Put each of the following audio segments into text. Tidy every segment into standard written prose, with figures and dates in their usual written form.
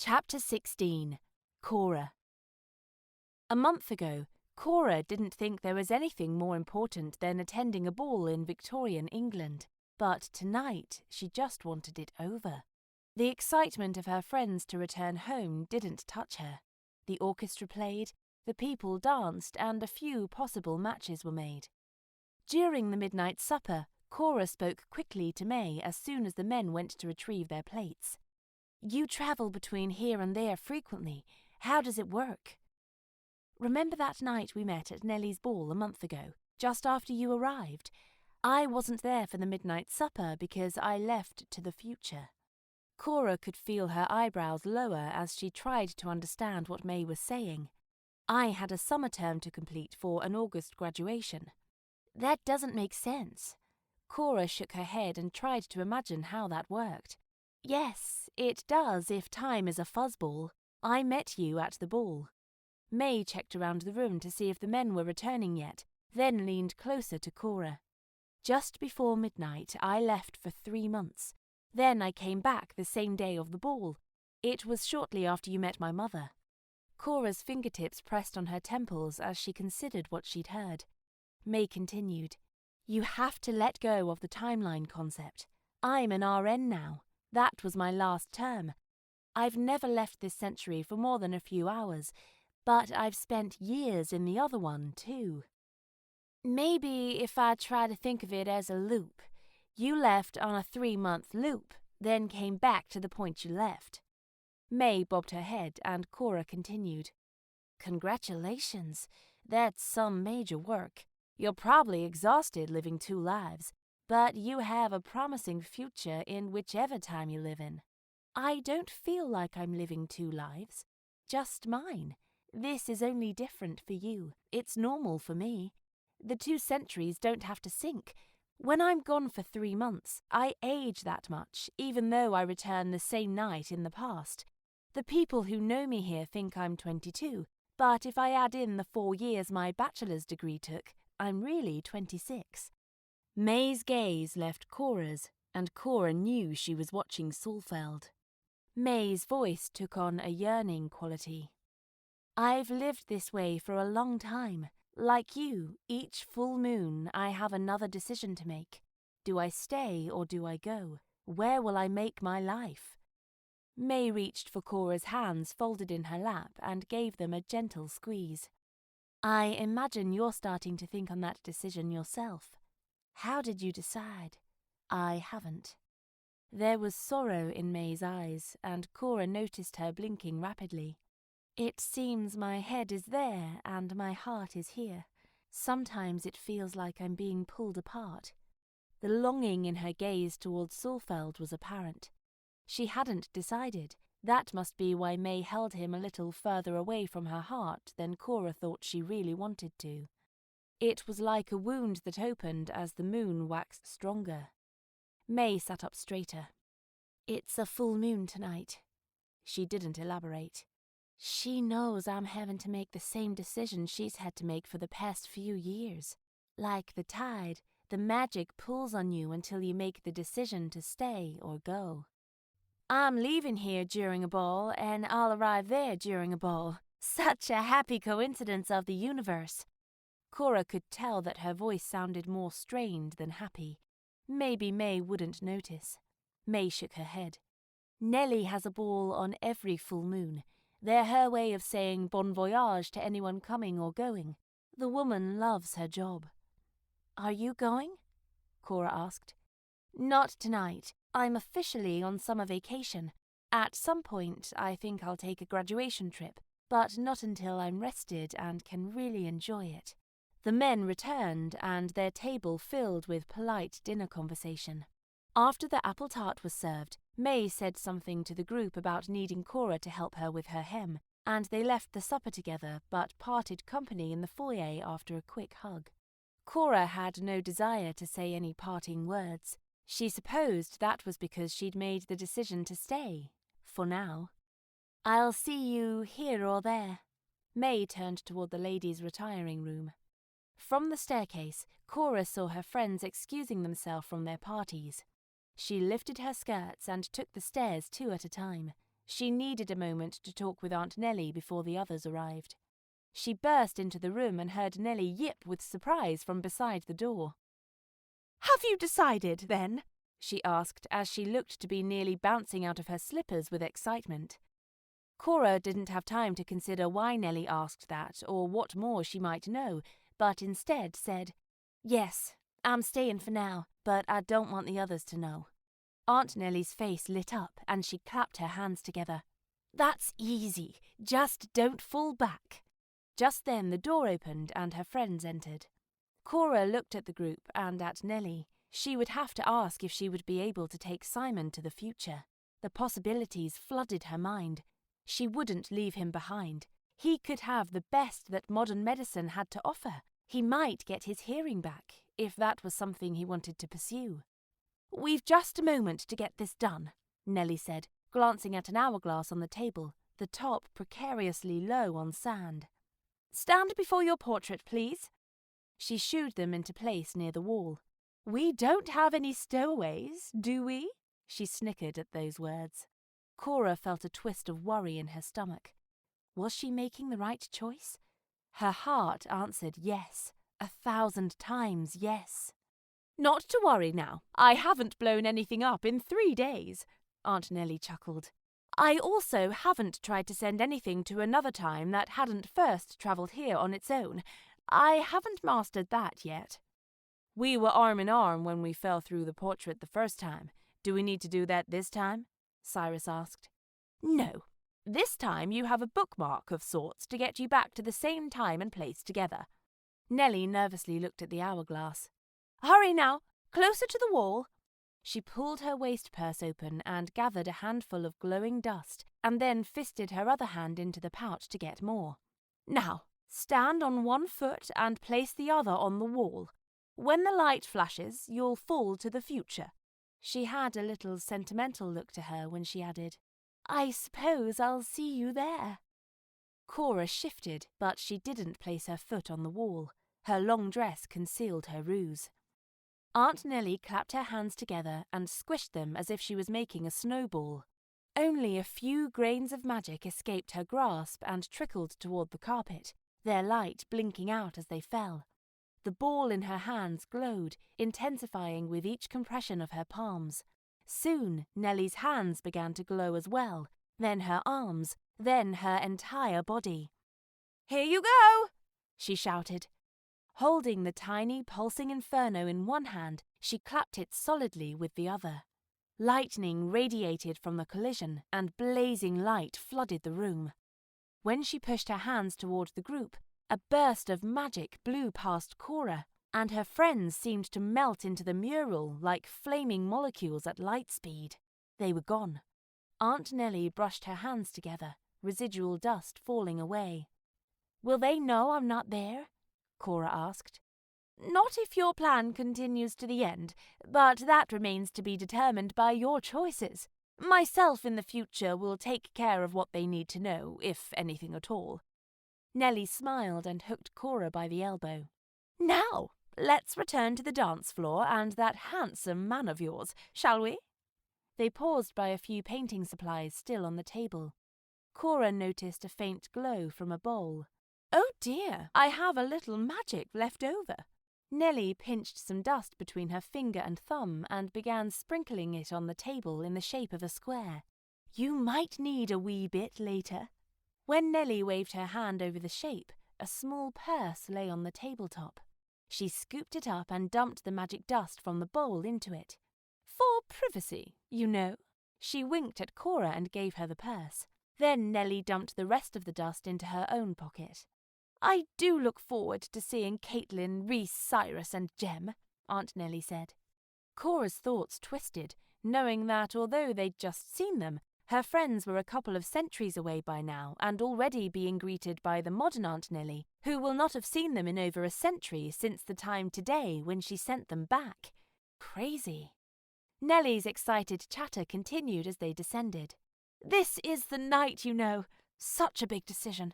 Chapter 16. Cora. A month ago, Cora didn't think there was anything more important than attending a ball in Victorian England, but tonight she just wanted it over. The excitement of her friends to return home didn't touch her. The orchestra played, the people danced, and a few possible matches were made. During the midnight supper, Cora spoke quickly to May as soon as the men went to retrieve their plates. "You travel between here and there frequently. How does it work?" "Remember that night we met at Nellie's ball a month ago, just after you arrived? I wasn't there for the midnight supper because I left to the future." Cora could feel her eyebrows lower as she tried to understand what May was saying. "I had a summer term to complete for an August graduation." "That doesn't make sense." Cora shook her head and tried to imagine how that worked. "Yes, it does if time is a fuzzball. I met you at the ball." May checked around the room to see if the men were returning yet, then leaned closer to Cora. "Just before midnight, I left for 3 months. Then I came back the same day of the ball. It was shortly after you met my mother." Cora's fingertips pressed on her temples as she considered what she'd heard. May continued, "You have to let go of the timeline concept. I'm an RN now. That was my last term. I've never left this century for more than a few hours, but I've spent years in the other one, too. Maybe if I try to think of it as a loop. You left on a 3-month loop, then came back to the point you left." May bobbed her head, and Cora continued, "Congratulations. That's some major work. You're probably exhausted living 2 lives, but you have a promising future in whichever time you live in." "I don't feel like I'm living 2 lives. Just mine. This is only different for you. It's normal for me. The 2 centuries don't have to sync. When I'm gone for 3 months, I age that much, even though I return the same night in the past. The people who know me here think I'm 22, but if I add in the 4 years my bachelor's degree took, I'm really 26. May's gaze left Cora's, and Cora knew she was watching Saalfeld. May's voice took on a yearning quality. "I've lived this way for a long time. Like you, each full moon I have another decision to make. Do I stay or do I go? Where will I make my life?" May reached for Cora's hands folded in her lap and gave them a gentle squeeze. "I imagine you're starting to think on that decision yourself. How did you decide?" "I haven't." There was sorrow in May's eyes, and Cora noticed her blinking rapidly. "It seems my head is there and my heart is here. Sometimes it feels like I'm being pulled apart." The longing in her gaze towards Saalfeld was apparent. She hadn't decided. That must be why May held him a little further away from her heart than Cora thought she really wanted to. It was like a wound that opened as the moon waxed stronger. May sat up straighter. "It's a full moon tonight." She didn't elaborate. "She knows I'm having to make the same decision she's had to make for the past few years. Like the tide, the magic pulls on you until you make the decision to stay or go." "I'm leaving here during a ball, and I'll arrive there during a ball. Such a happy coincidence of the universe." Cora could tell that her voice sounded more strained than happy. Maybe May wouldn't notice. May shook her head. "Nellie has a ball on every full moon. They're her way of saying bon voyage to anyone coming or going. The woman loves her job." "Are you going?" Cora asked. "Not tonight. I'm officially on summer vacation. At some point, I think I'll take a graduation trip, but not until I'm rested and can really enjoy it." The men returned, and their table filled with polite dinner conversation. After the apple tart was served, May said something to the group about needing Cora to help her with her hem, and they left the supper together but parted company in the foyer after a quick hug. Cora had no desire to say any parting words. She supposed that was because she'd made the decision to stay, for now. "I'll see you here or there." May turned toward the ladies' retiring room. From the staircase, Cora saw her friends excusing themselves from their parties. She lifted her skirts and took the stairs 2 at a time. She needed a moment to talk with Aunt Nellie before the others arrived. She burst into the room and heard Nellie yip with surprise from beside the door. "Have you decided, then?" she asked as she looked to be nearly bouncing out of her slippers with excitement. Cora didn't have time to consider why Nellie asked that or what more she might know, but instead said, "Yes, I'm staying for now, but I don't want the others to know." Aunt Nellie's face lit up and she clapped her hands together. "That's easy. Just don't fall back." Just then the door opened and her friends entered. Cora looked at the group and at Nellie. She would have to ask if she would be able to take Simon to the future. The possibilities flooded her mind. She wouldn't leave him behind. He could have the best that modern medicine had to offer. He might get his hearing back, if that was something he wanted to pursue. "We've just a moment to get this done," Nellie said, glancing at an hourglass on the table, the top precariously low on sand. "Stand before your portrait, please." She shooed them into place near the wall. "We don't have any stowaways, do we?" She snickered at those words. Cora felt a twist of worry in her stomach. Was she making the right choice? Her heart answered yes, 1,000 times yes. "Not to worry now. I haven't blown anything up in 3 days," Aunt Nellie chuckled. "I also haven't tried to send anything to another time that hadn't first travelled here on its own. I haven't mastered that yet." "We were arm in arm when we fell through the portrait the first time. Do we need to do that this time?" Cyrus asked. "No. This time you have a bookmark of sorts to get you back to the same time and place together." Nellie nervously looked at the hourglass. "Hurry now, closer to the wall." She pulled her waist purse open and gathered a handful of glowing dust, and then fisted her other hand into the pouch to get more. "Now, stand on one foot and place the other on the wall. When the light flashes, you'll fall to the future." She had a little sentimental look to her when she added, "I suppose I'll see you there." Cora shifted, but she didn't place her foot on the wall. Her long dress concealed her ruse. Aunt Nellie clapped her hands together and squished them as if she was making a snowball. Only a few grains of magic escaped her grasp and trickled toward the carpet, their light blinking out as they fell. The ball in her hands glowed, intensifying with each compression of her palms. Soon Nellie's hands began to glow as well, then her arms, then her entire body. "Here you go!" she shouted. Holding the tiny pulsing inferno in one hand, she clapped it solidly with the other. Lightning radiated from the collision, and blazing light flooded the room. When she pushed her hands toward the group, a burst of magic blew past Cora, and her friends seemed to melt into the mural like flaming molecules at light speed. They were gone. Aunt Nellie brushed her hands together, residual dust falling away. "Will they know I'm not there?" Cora asked. "Not if your plan continues to the end, but that remains to be determined by your choices. Myself in the future will take care of what they need to know, if anything at all." Nellie smiled and hooked Cora by the elbow. "Now, let's return to the dance floor and that handsome man of yours, shall we?" They paused by a few painting supplies still on the table. Cora noticed a faint glow from a bowl. "Oh dear, I have a little magic left over." Nellie pinched some dust between her finger and thumb and began sprinkling it on the table in the shape of a square. "You might need a wee bit later." When Nellie waved her hand over the shape, a small purse lay on the tabletop. She scooped it up and dumped the magic dust from the bowl into it. "For privacy, you know." She winked at Cora and gave her the purse. Then Nellie dumped the rest of the dust into her own pocket. "I do look forward to seeing Caitlin, Reese, Cyrus and Jem," Aunt Nellie said. Cora's thoughts twisted, knowing that although they'd just seen them, her friends were a couple of centuries away by now and already being greeted by the modern Aunt Nellie, who will not have seen them in over a century since the time today when she sent them back. Crazy. Nellie's excited chatter continued as they descended. "This is the night, you know. Such a big decision.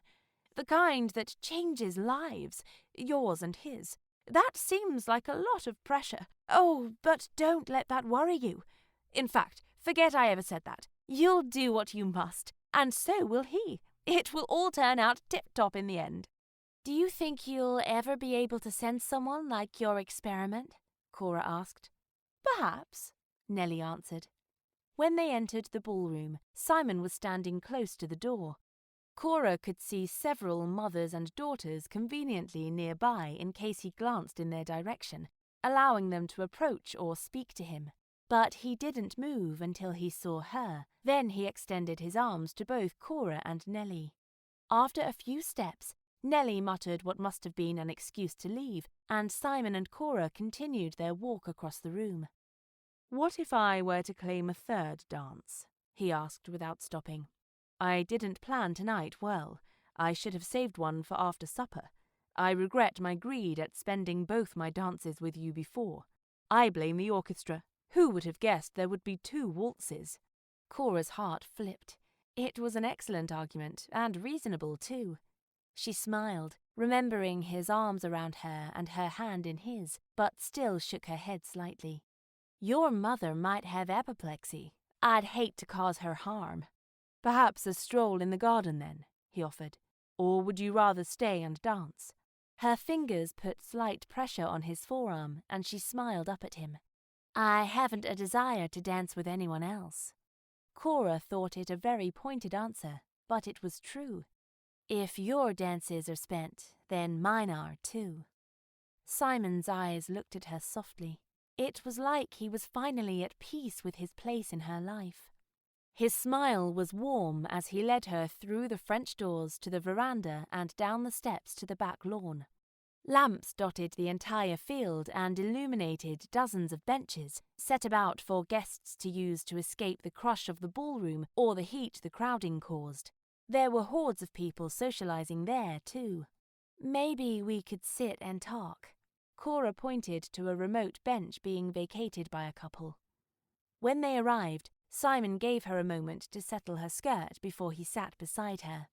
The kind that changes lives, yours and his. That seems like a lot of pressure. Oh, but don't let that worry you. In fact, forget I ever said that. You'll do what you must, and so will he. It will all turn out tip-top in the end. Do you think you'll ever be able to send someone like your experiment? Cora asked. Perhaps, Nellie answered. When they entered the ballroom, Simon was standing close to the door. Cora could see several mothers and daughters conveniently nearby in case he glanced in their direction, allowing them to approach or speak to him. But he didn't move until he saw her. Then he extended his arms to both Cora and Nellie. After a few steps, Nellie muttered what must have been an excuse to leave, and Simon and Cora continued their walk across the room. What if I were to claim a third dance? He asked without stopping. I didn't plan tonight well. I should have saved one for after supper. I regret my greed at spending both my dances with you before. I blame the orchestra. Who would have guessed there would be 2 waltzes? Cora's heart flipped. It was an excellent argument, and reasonable too. She smiled, remembering his arms around her and her hand in his, but still shook her head slightly. Your mother might have apoplexy. I'd hate to cause her harm. Perhaps a stroll in the garden then, he offered. Or would you rather stay and dance? Her fingers put slight pressure on his forearm, and she smiled up at him. I haven't a desire to dance with anyone else. Cora thought it a very pointed answer, but it was true. If your dances are spent, then mine are too. Simon's eyes looked at her softly. It was like he was finally at peace with his place in her life. His smile was warm as he led her through the French doors to the veranda and down the steps to the back lawn. Lamps dotted the entire field and illuminated dozens of benches, set about for guests to use to escape the crush of the ballroom or the heat the crowding caused. There were hordes of people socializing there, too. Maybe we could sit and talk. Cora pointed to a remote bench being vacated by a couple. When they arrived, Simon gave her a moment to settle her skirt before he sat beside her.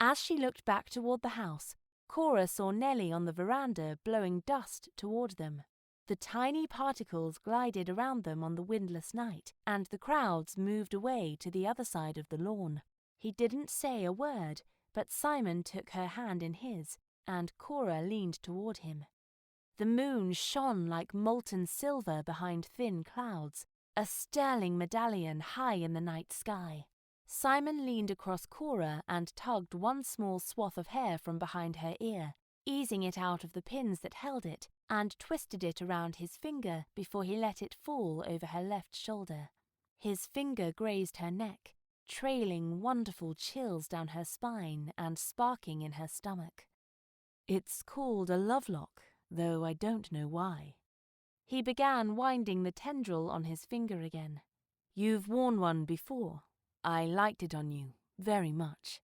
As she looked back toward the house, Cora saw Nellie on the veranda blowing dust toward them. The tiny particles glided around them on the windless night, and the crowds moved away to the other side of the lawn. He didn't say a word, but Simon took her hand in his, and Cora leaned toward him. The moon shone like molten silver behind thin clouds, a sterling medallion high in the night sky. Simon leaned across Cora and tugged one small swath of hair from behind her ear, easing it out of the pins that held it, and twisted it around his finger before he let it fall over her left shoulder. His finger grazed her neck, trailing wonderful chills down her spine and sparking in her stomach. It's called a lovelock, though I don't know why. He began winding the tendril on his finger again. You've worn one before. I liked it on you, very much.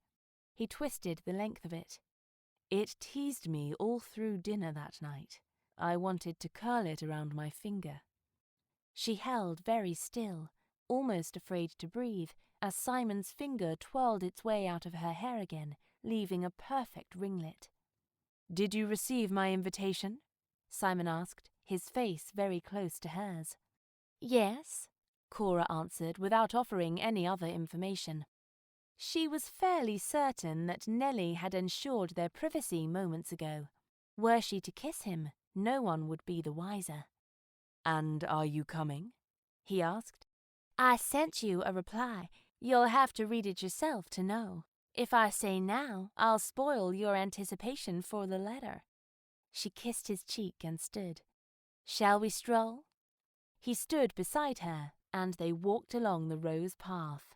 He twisted the length of it. It teased me all through dinner that night. I wanted to curl it around my finger. She held very still, almost afraid to breathe, as Simon's finger twirled its way out of her hair again, leaving a perfect ringlet. Did you receive my invitation? Simon asked, his face very close to hers. Yes, Cora answered without offering any other information. She was fairly certain that Nellie had ensured their privacy moments ago. Were she to kiss him, no one would be the wiser. And are you coming? He asked. I sent you a reply. You'll have to read it yourself to know. If I say now, I'll spoil your anticipation for the letter. She kissed his cheek and stood. Shall we stroll? He stood beside her, and they walked along the rose path.